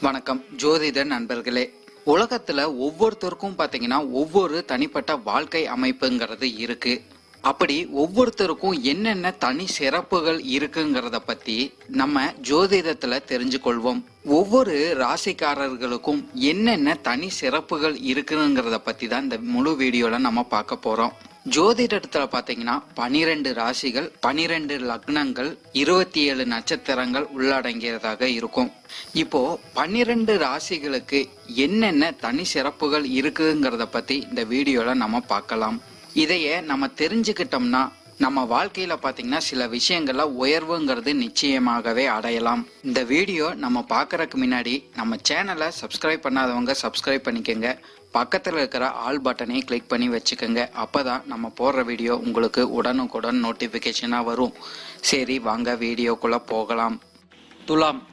வணக்கம் ஜோதிட நண்பர்களே. உலகத்துல ஒவ்வொருத்தருக்கும் பாத்தீங்கன்னா ஒவ்வொரு தனிப்பட்ட வாழ்க்கை அமைப்புங்கிறது இருக்கு. அப்படி ஒவ்வொருத்தருக்கும் என்னென்ன தனி சிறப்புகள் இருக்குங்கிறத பத்தி நம்ம ஜோதிடத்துல தெரிஞ்சு கொள்வோம். ஒவ்வொரு ராசிக்காரர்களுக்கும் என்னென்ன தனி சிறப்புகள் இருக்குங்கிறத பத்தி தான் இந்த முழு வீடியோல நம்ம பார்க்க போறோம். ஜோதிடத்துல பாத்தீங்கன்னா 12 ராசிகள், 12 லக்னங்கள், 27 நட்சத்திரங்கள் உள்ளடங்கியதாக இருக்கும். இப்போ 12 ராசிகளுக்கு என்னென்ன தனி சிறப்புகள் இருக்குங்கிறத பத்தி இந்த வீடியோல நம்ம பார்க்கலாம். இதையே நம்ம தெரிஞ்சுக்கிட்டோம்னா நம்ம வாழ்க்கையில பாத்தீங்கன்னா சில விஷயங்கள்ல உயர்வுங்கிறது நிச்சயமாகவே அடையலாம். இந்த வீடியோ நம்ம பாக்குறதுக்கு முன்னாடி நம்ம சேனலை சப்ஸ்கிரைப் பண்ணாதவங்க சப்ஸ்கிரைப் பண்ணிக்கோங்க. பக்கத்துல இருக்கிற ஆல் பட்டனை கிளிக் பண்ணி வச்சுக்கோங்க. அப்பதான் நம்ம போடுற வீடியோ உங்களுக்கு உடனுக்குடன் நோட்டிபிகேஷனா வரும். சரி, வாங்க வீடியோக்குள்ள போகலாம்.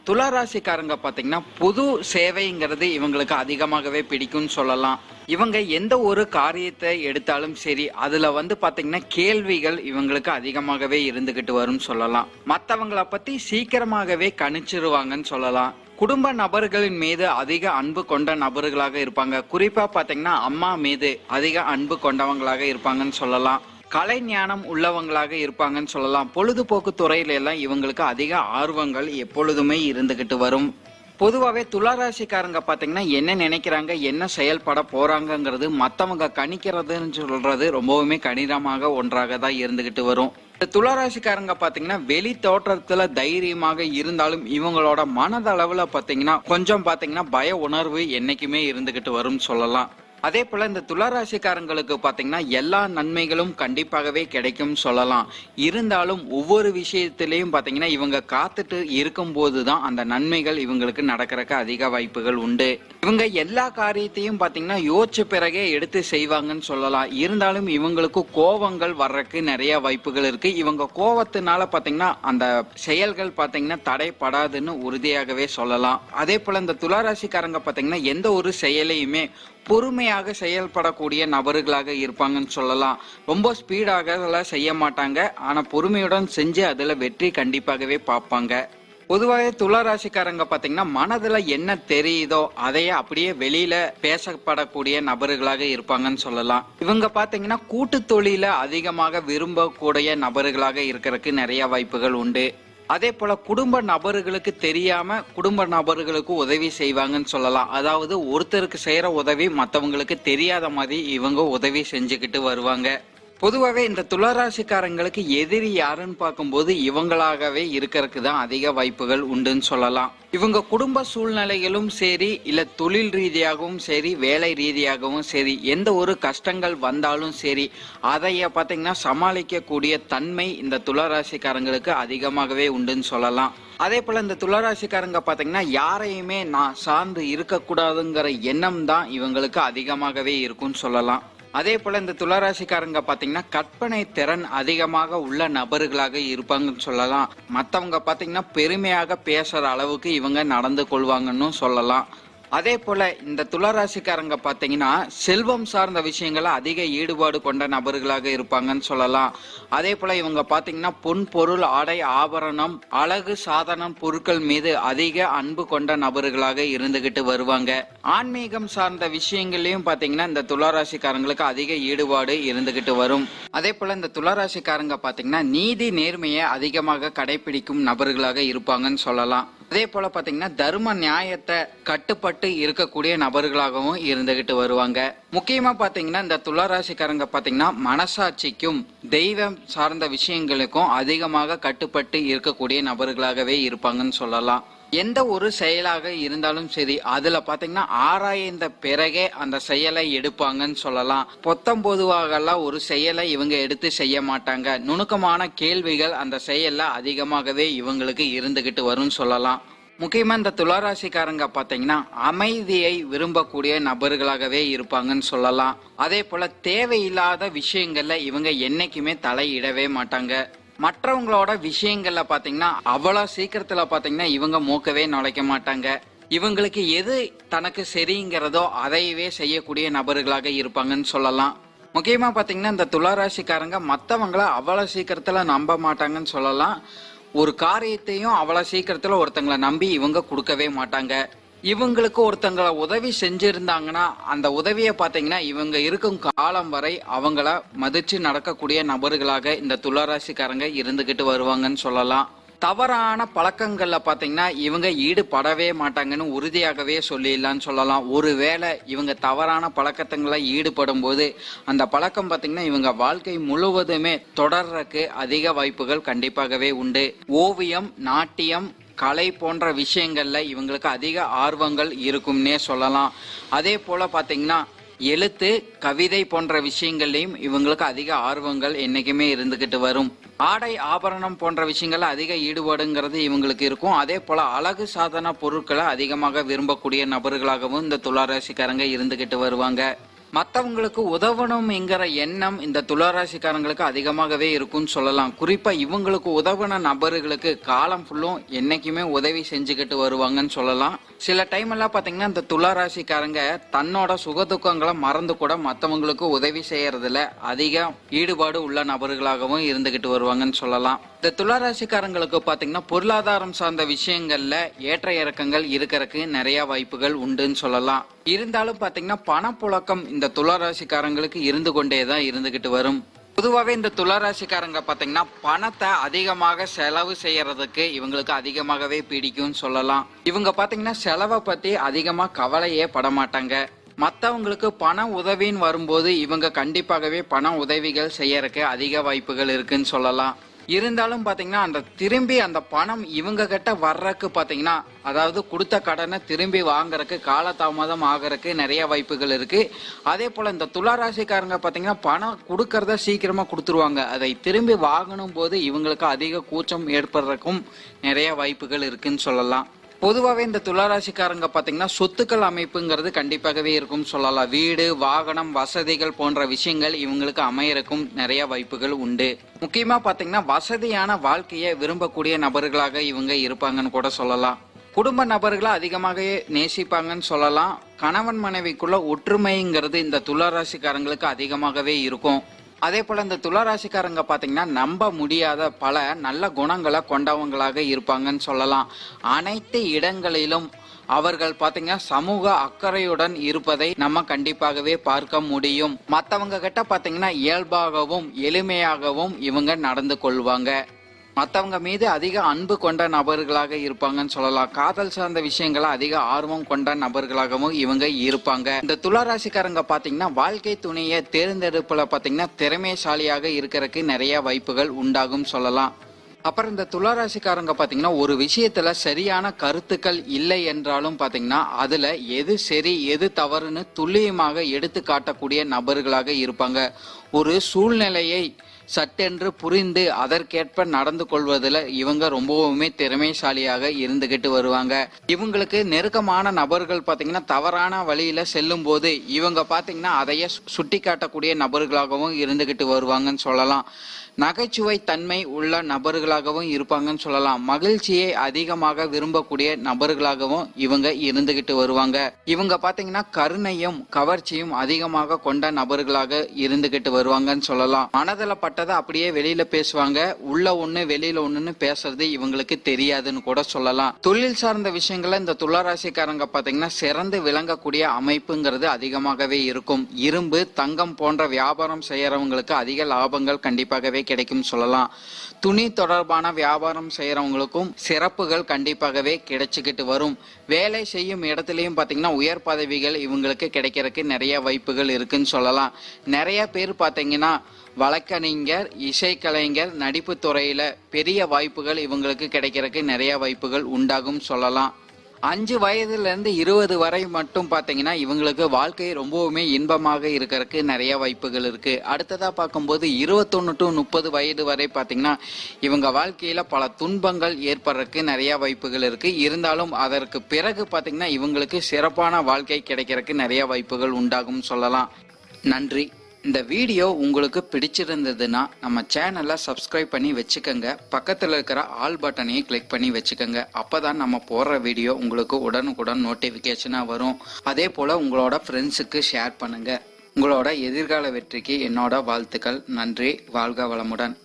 துலா ராசிக்காரங்க பாத்தீங்கன்னா புது சேவைங்கிறது இவங்களுக்கு அதிகமாகவே பிடிக்கும்னு சொல்லலாம். இவங்க எந்த ஒரு காரியத்தை எடுத்தாலும் சரி, அதுல பாத்தீங்கன்னா கேள்விகள் இவங்களுக்கு அதிகமாகவே இருந்துகிட்டு வரும் சொல்லலாம். மற்றவங்களை பத்தி சீக்கிரமாகவே கணிச்சிருவாங்கன்னு சொல்லலாம். குடும்ப நபர்களின் மீது அதிக அன்பு கொண்ட நபர்களாக இருப்பாங்க. குறிப்பா பாத்தீங்கன்னா அம்மா மீது அதிக அன்பு கொண்டவங்களாக இருப்பாங்கன்னு சொல்லலாம். கலை ஞானம் உள்ளவங்களாக இருப்பாங்கன்னு சொல்லலாம். பொழுதுபோக்கு துறையில எல்லாம் இவங்களுக்கு அதிக ஆர்வங்கள் எப்பொழுதுமே இருந்துகிட்டு வரும். பொதுவாகவே துளாராசிக்காரங்க பாத்தீங்கன்னா என்ன நினைக்கிறாங்க, என்ன செயல்பட போறாங்கிறது மத்தவங்க கணிக்கிறதுன்னு சொல்றது ரொம்பவுமே கடினமாக ஒன்றாக தான் இருந்துகிட்டு வரும். துளாராசிக்காரங்க பாத்தீங்கன்னா வெளி தோற்றத்துல தைரியமாக இருந்தாலும் இவங்களோட மனதளவுல பாத்தீங்கன்னா கொஞ்சம் பாத்தீங்கன்னா பய உணர்வு என்னைக்குமே இருந்துகிட்டு வரும் சொல்லலாம். அதே போல இந்த துளாராசிக்காரங்களுக்கு பாத்தீங்கன்னா எல்லா நன்மைகளும் கண்டிப்பாகவே கிடைக்கும் சொல்லலாம். இருந்தாலும் ஒவ்வொரு விஷயத்திலையும் பாத்தீங்கன்னா இவங்க காத்துட்டு இருக்கும் போதுதான் அந்த நன்மைகள் இவங்களுக்கு நடக்கிறதுக்கு அதிக வாய்ப்புகள் உண்டு. இவங்க எல்லா காரியத்தையும் பாத்தீங்கன்னா யோசிச்ச பிறகே எடுத்து செய்வாங்கன்னு சொல்லலாம். இருந்தாலும் இவங்களுக்கு கோபங்கள் வர்றதுக்கு நிறைய வாய்ப்புகள் இருக்கு. இவங்க கோபத்தினால பாத்தீங்கன்னா அந்த செயல்கள் பாத்தீங்கன்னா தடைப்படாதுன்னு உறுதியாகவே சொல்லலாம். அதே போல இந்த துளாராசிக்காரங்க பாத்தீங்கன்னா எந்த ஒரு செயலையுமே பொறுமையாக செயல்படக்கூடிய நபர்களாக இருப்பாங்கன்னு சொல்லலாம். ரொம்ப ஸ்பீடாக செய்ய மாட்டாங்க, ஆனா பொறுமையுடன் செஞ்சு அதுல வெற்றி கண்டிப்பாகவே பார்ப்பாங்க. பொதுவாக துளாராசிக்காரங்க பாத்தீங்கன்னா மனதுல என்ன தெரியுதோ அதையே அப்படியே வெளியில பேசப்படக்கூடிய நபர்களாக இருப்பாங்கன்னு சொல்லலாம். இவங்க பாத்தீங்கன்னா கூட்டு தொழில அதிகமாக விரும்பக்கூடிய நபர்களாக இருக்கிறதுக்கு நிறைய வாய்ப்புகள் உண்டு. அதே போல குடும்ப நபர்களுக்கு தெரியாம குடும்ப நபர்களுக்கு உதவி செய்வாங்கன்னு சொல்லலாம். அதாவது ஒருத்தருக்கு செய்யற உதவி மற்றவங்களுக்கு தெரியாத மாதிரி இவங்க உதவி செஞ்சுக்கிட்டு வருவாங்க. பொதுவாகவே இந்த துளாராசிக்காரங்களுக்கு எதிரி யாருன்னு பார்க்கும்போது இவங்களாகவே இருக்கிறதுக்கு தான் அதிக வாய்ப்புகள் உண்டுன்னு சொல்லலாம். இவங்க குடும்ப சூழ்நிலைகளும் சரி, இல்ல தொழில் ரீதியாகவும் சரி, வேலை ரீதியாகவும் சரி, எந்த ஒரு கஷ்டங்கள் வந்தாலும் சரி அதைய பாத்தீங்கன்னா சமாளிக்கக்கூடிய தன்மை இந்த துளாராசிக்காரங்களுக்கு அதிகமாகவே உண்டுன்னு சொல்லலாம். அதே போல இந்த துளாராசிக்காரங்க பாத்தீங்கன்னா யாரையுமே நான் சார்ந்து இருக்கக்கூடாதுங்கிற எண்ணம் தான் இவங்களுக்கு அதிகமாகவே இருக்கும்னு சொல்லலாம். அதே போல இந்த துளாராசிக்காரங்க பாத்தீங்கன்னா கற்பனை திறன் அதிகமாக உள்ள நபர்களாக இருப்பாங்கன்னு சொல்லலாம். மற்றவங்க பாத்தீங்கன்னா பெருமையாக பேசுற அளவுக்கு இவங்க நடந்து கொள்வாங்கன்னு சொல்லலாம். அதே போல இந்த துளாராசிக்காரங்க பாத்தீங்கன்னா செல்வம் சார்ந்த விஷயங்கள அதிக ஈடுபாடு கொண்ட நபர்களாக இருப்பாங்கன்னு சொல்லலாம். அதே போல இவங்க பாத்தீங்கன்னா பொன் பொருள் ஆடை ஆபரணம் அழகு சாதனம் பொருட்கள் மீது அதிக அன்பு கொண்ட நபர்களாக இருந்துகிட்டு வருவாங்க. ஆன்மீகம் சார்ந்த விஷயங்களையும் பாத்தீங்கன்னா இந்த துளாராசிக்காரங்களுக்கு அதிக ஈடுபாடு இருந்துகிட்டு வரும். அதே போல இந்த துளாராசிக்காரங்க பாத்தீங்கன்னா நீதி நேர்மையை அதிகமாக கடைபிடிக்கும் நபர்களாக இருப்பாங்கன்னு சொல்லலாம். அதே போல பாத்தீங்கன்னா தர்ம நியாயத்தை கட்டுப்பட்டு இருக்கக்கூடிய நபர்களாகவும் இருந்துகிட்டு வருவாங்க. முக்கியமா பாத்தீங்கன்னா இந்த துளாராசிக்காரங்க பாத்தீங்கன்னா மனசாட்சிக்கும் தெய்வம் சார்ந்த விஷயங்களுக்கும் அதிகமாக கட்டுப்பட்டு இருக்கக்கூடிய நபர்களாகவே இருப்பாங்கன்னு சொல்லலாம். எந்த ஒரு செயலாக இருந்தாலும் சரி அதுல பாத்தீங்கன்னா ஆராய்ந்த பிறகே அந்த செயலை எடுப்பாங்கன்னு சொல்லலாம். பொத்தம்பொதுவாகலாம் ஒரு செயலை இவங்க எடுத்து செய்ய மாட்டாங்க. நுணுக்கமான கேள்விகள் அந்த செயல்ல அதிகமாகவே இவங்களுக்கு இருந்துகிட்டு வரும்னு சொல்லலாம். முக்கியமா இந்த துளாராசிக்காரங்க பாத்தீங்கன்னா அமைதியை விரும்பக்கூடிய நபர்களாகவே இருப்பாங்கன்னு சொல்லலாம். அதே போல தேவையில்லாத விஷயங்கள்ல இவங்க என்னைக்குமே தலையிடவே மாட்டாங்க. மற்றவங்களோட விஷயங்கள்ல பாத்தீங்கன்னா அவ்வளவு சீக்கிரத்துல பாத்தீங்கன்னா இவங்க மூக்கவே நுழைக்க மாட்டாங்க. இவங்களுக்கு எது தனக்கு சரிங்கிறதோ அதையவே செய்யக்கூடிய நபர்களாக இருப்பாங்கன்னு சொல்லலாம். முக்கியமா பாத்தீங்கன்னா இந்த துளாராசிக்காரங்க மற்றவங்கள அவ்வளவு சீக்கிரத்துல நம்ப மாட்டாங்கன்னு சொல்லலாம். ஒரு காரியத்தையும் அவ்வளவு சீக்கிரத்துல ஒருத்தங்களை நம்பி இவங்க கொடுக்கவே மாட்டாங்க. இவங்களுக்கு ஒருத்தங்களை உதவி செஞ்சிருந்தாங்கன்னா அந்த உதவியை பார்த்தீங்கன்னா இவங்க இருக்கும் காலம் வரை அவங்கள மதிச்சு நடக்கக்கூடிய நபர்களாக இந்த துளாராசிக்காரங்க இருந்துகிட்டு வருவாங்கன்னு சொல்லலாம். தவறான பழக்கங்கள்ல பாத்தீங்கன்னா இவங்க ஈடுபடவே மாட்டாங்கன்னு உறுதியாகவே சொல்லிடலான்னு சொல்லலாம். ஒருவேளை இவங்க தவறான பழக்கத்துங்களை ஈடுபடும் போது அந்த பழக்கம் பாத்தீங்கன்னா இவங்க வாழ்க்கை முழுவதுமே தொடர்றதுக்கு அதிக வாய்ப்புகள் கண்டிப்பாகவே உண்டு. ஓவியம், நாட்டியம், கலை போன்ற விஷயங்கள்ல இவங்களுக்கு அதிக ஆர்வங்கள் இருக்கும்னே சொல்லலாம். அதே போல பாத்தீங்கன்னா எழுத்து, கவிதை போன்ற விஷயங்கள்லையும் இவங்களுக்கு அதிக ஆர்வங்கள் என்னைக்குமே இருந்துகிட்டு வரும். ஆடை ஆபரணம் போன்ற விஷயங்கள்ல அதிக ஈடுபாடுங்கிறது இவங்களுக்கு இருக்கும். அதே போல அழகு சாதன பொருட்களை அதிகமாக விரும்பக்கூடிய நபர்களாகவும் இந்த துளாராசிக்காரங்க இருந்துகிட்டு வருவாங்க. மற்றவங்களுக்கு உதவணும்ங்கிற எண்ணம் இந்த துளாராசிக்காரங்களுக்கு அதிகமாகவே இருக்கும்னு சொல்லலாம். குறிப்பா இவங்களுக்கு உதவின நபர்களுக்கு காலம் ஃபுல்லும் என்னைக்குமே உதவி செஞ்சுக்கிட்டு வருவாங்கன்னு சொல்லலாம். சில டைம் எல்லாம் பாத்தீங்கன்னா இந்த துளாராசிக்காரங்க தன்னோட சுகதுக்கங்களை மறந்து கூட மற்றவங்களுக்கு உதவி செய்யறதுல அதிக ஈடுபாடு உள்ள நபர்களாகவும் இருந்துகிட்டு வருவாங்கன்னு சொல்லலாம். இந்த துளாராசிக்காரங்களுக்கு பாத்தீங்கன்னா பொருளாதாரம் சார்ந்த விஷயங்கள்ல ஏற்ற இறக்கங்கள் இருக்கிறதுக்கு நிறைய வாய்ப்புகள் உண்டுன்னு சொல்லலாம். இருந்தாலும் பாத்தீங்கன்னா பணப்புழக்கம் இந்த துளாராசிக்காரங்களுக்கு இருந்து கொண்டேதான் இருந்துகிட்டு வரும். பொதுவாகவே இந்த துளாராசிக்காரங்க பாத்தீங்கன்னா பணத்தை அதிகமாக செலவு செய்யறதுக்கு இவங்களுக்கு அதிகமாகவே பிடிக்கும்னு சொல்லலாம். இவங்க பாத்தீங்கன்னா செலவை பத்தி அதிகமா கவலையே படமாட்டாங்க. மற்றவங்களுக்கு பண உதவின்னு வரும்போது இவங்க கண்டிப்பாகவே பண உதவிகள் செய்யறதுக்கு அதிக வாய்ப்புகள் இருக்குன்னு சொல்லலாம். இருந்தாலும் பாத்தீங்கன்னா அந்த பணம் இவங்க கிட்ட வர்றதுக்கு பாத்தீங்கன்னா அதாவது கொடுத்த கடனை திரும்பி வாங்குறதுக்கு காலதாமதம் ஆகிறதுக்கு நிறைய வாய்ப்புகள் இருக்கு. அதே போல இந்த துளாராசிக்காரங்க பாத்தீங்கன்னா பணம் கொடுக்கறத சீக்கிரமா கொடுத்துருவாங்க. அதை திரும்பி வாங்கணும் போது இவங்களுக்கு அதிக கூச்சம் ஏற்படுறதுக்கும் நிறைய வாய்ப்புகள் இருக்குன்னு சொல்லலாம். பொதுவாகவே இந்த துளாராசிக்காரங்க பாத்தீங்கன்னா சொத்துக்கள் அமைப்புங்கிறது கண்டிப்பாகவே இருக்கும் சொல்லலாம். வீடு, வாகனம், வசதிகள் போன்ற விஷயங்கள் இவங்களுக்கு அமையறக்கும் நிறைய வாய்ப்புகள் உண்டு. முக்கியமா பாத்தீங்கன்னா வசதியான வாழ்க்கையை விரும்பக்கூடிய நபர்களாக இவங்க இருப்பாங்கன்னு கூட சொல்லலாம். குடும்ப நபர்களை அதிகமாக நேசிப்பாங்கன்னு சொல்லலாம். கணவன் மனைவிக்குள்ள ஒற்றுமைங்கிறது இந்த துளாராசிக்காரங்களுக்கு அதிகமாகவே இருக்கும். அதே போல இந்த துளாராசிக்காரங்க பாத்தீங்கன்னா நம்ப முடியாத பல நல்ல குணங்களை கொண்டவங்களாக இருப்பாங்கன்னு சொல்லலாம். அனைத்து இடங்களிலும் அவர்கள் பாத்தீங்கன்னா சமூக அக்கறையுடன் இருப்பதை நம்ம கண்டிப்பாகவே பார்க்க முடியும். மற்றவங்க கிட்ட பாத்தீங்கன்னா இயல்பாகவும் எளிமையாகவும் இவங்க நடந்து கொள்வாங்க. மற்றவங்க மீது அதிக அன்பு கொண்ட நபர்களாக இருப்பாங்கன்னு சொல்லலாம். காதல் சார்ந்த விஷயங்களை அதிக ஆர்வம் கொண்ட நபர்களாகவும் இவங்க இருப்பாங்க. இந்த துளாராசிக்காரங்க பாத்தீங்கன்னா வாழ்க்கை துணையை தேர்ந்தெடுப்புல பாத்தீங்கன்னா திறமைசாலியாக இருக்கிறதுக்கு நிறைய வாய்ப்புகள் உண்டாகும் சொல்லலாம். அப்புறம் இந்த துளாராசிக்காரங்க பாத்தீங்கன்னா ஒரு விஷயத்துல சரியான கருத்துக்கள் இல்லை என்றாலும் பாத்தீங்கன்னா அதுல எது சரி எது தவறுன்னு துல்லியமாக எடுத்து காட்டக்கூடிய நபர்களாக இருப்பாங்க. ஒரு சூழ்நிலையை சட்டென்று புரிந்து அதற்கேற்ப நடந்து கொள்வதில் இவங்க ரொம்பவுமே திறமைசாலியாக இருந்துகிட்டு வருவாங்க. இவங்களுக்கு நெருக்கமான நபர்கள் பாத்தீங்கன்னா தவறான வழியில செல்லும் போது இவங்க பாத்தீங்கன்னா அதைய சுட்டி காட்டக்கூடிய நபர்களாகவும் இருந்துகிட்டு வருவாங்கன்னு சொல்லலாம். நகைச்சுவை தன்மை உள்ள நபர்களாகவும் இருப்பாங்கன்னு சொல்லலாம். மகிழ்ச்சியை அதிகமாக விரும்பக்கூடிய நபர்களாகவும் இவங்க இருந்துகிட்டு வருவாங்க. இவங்க பாத்தீங்கன்னா கருணையும் கவர்ச்சியும் அதிகமாக கொண்ட நபர்களாக இருந்துகிட்டு வருவாங்கன்னு சொல்லலாம். மனதில் பட்டதை அப்படியே வெளியில பேசுவாங்க. உள்ள ஒண்ணு வெளியில ஒண்ணுன்னு பேசுறது இவங்களுக்கு தெரியாதுன்னு கூட சொல்லலாம். தொழில் சார்ந்த விஷயங்கள்ல இந்த துளாராசிக்காரங்க பாத்தீங்கன்னா சிறந்து விளங்கக்கூடிய அமைப்புங்கிறது அதிகமாகவே இருக்கும். இரும்பு, தங்கம் போன்ற வியாபாரம் செய்யறவங்களுக்கு அதிக லாபங்கள் கண்டிப்பாகவே கிடைக்கும் சொல்லலாம். துணி தொடர்பான வியாபாரம் செய்யறவங்களுக்கும் சிறப்புகள் கண்டிப்பாகவே கிடைச்சுக்கிட்டு வரும். வேலை செய்யும் இடத்துலயும் பாத்தீங்கன்னா உயர் பதவிகள் இவங்களுக்கு கிடைக்கிறதுக்கு நிறைய வாய்ப்புகள் இருக்குன்னு சொல்லலாம். நிறைய பேர் பாத்தீங்கன்னா வழக்கறிஞர், இசைக்கலைஞர், நடிப்பு துறையில பெரிய வாய்ப்புகள் இவங்களுக்கு கிடைக்கிறதுக்கு நிறைய வாய்ப்புகள் உண்டாகும் சொல்லலாம். 5 வயதுல இருந்து 20 வரை மட்டும் பாத்தீங்கன்னா இவங்களுக்கு வாழ்க்கை ரொம்பவுமே இன்பமாக இருக்கிறதுக்கு நிறைய வாய்ப்புகள் இருக்கு. அடுத்ததா பார்க்கும்போது 21 to 30 வயது வரை பாத்தீங்கன்னா இவங்க வாழ்க்கையில பல துன்பங்கள் ஏற்படுறதுக்கு நிறைய வாய்ப்புகள் இருக்கு. இருந்தாலும் அதற்கு பிறகு பாத்தீங்கன்னா இவங்களுக்கு சிறப்பான வாழ்க்கை கிடைக்கிறதுக்கு நிறைய வாய்ப்புகள் உண்டாகும் சொல்லலாம். நன்றி. இந்த வீடியோ உங்களுக்கு பிடிச்சிருந்ததுன்னா நம்ம சேனலை சப்ஸ்கிரைப் பண்ணி வச்சுக்கோங்க. பக்கத்தில் இருக்கிற ஆல் பட்டனையும் கிளிக் பண்ணி வச்சுக்கோங்க. அப்போதான் நம்ம போடுற வீடியோ உங்களுக்கு உடனுக்குடன் நோட்டிஃபிகேஷனாக வரும். அதே போல் உங்களோட ஃப்ரெண்ட்ஸுக்கு ஷேர் பண்ணுங்கள். உங்களோட எதிர்கால வெற்றிக்கு என்னோட வாழ்த்துக்கள். நன்றி. வாழ்க வளமுடன்.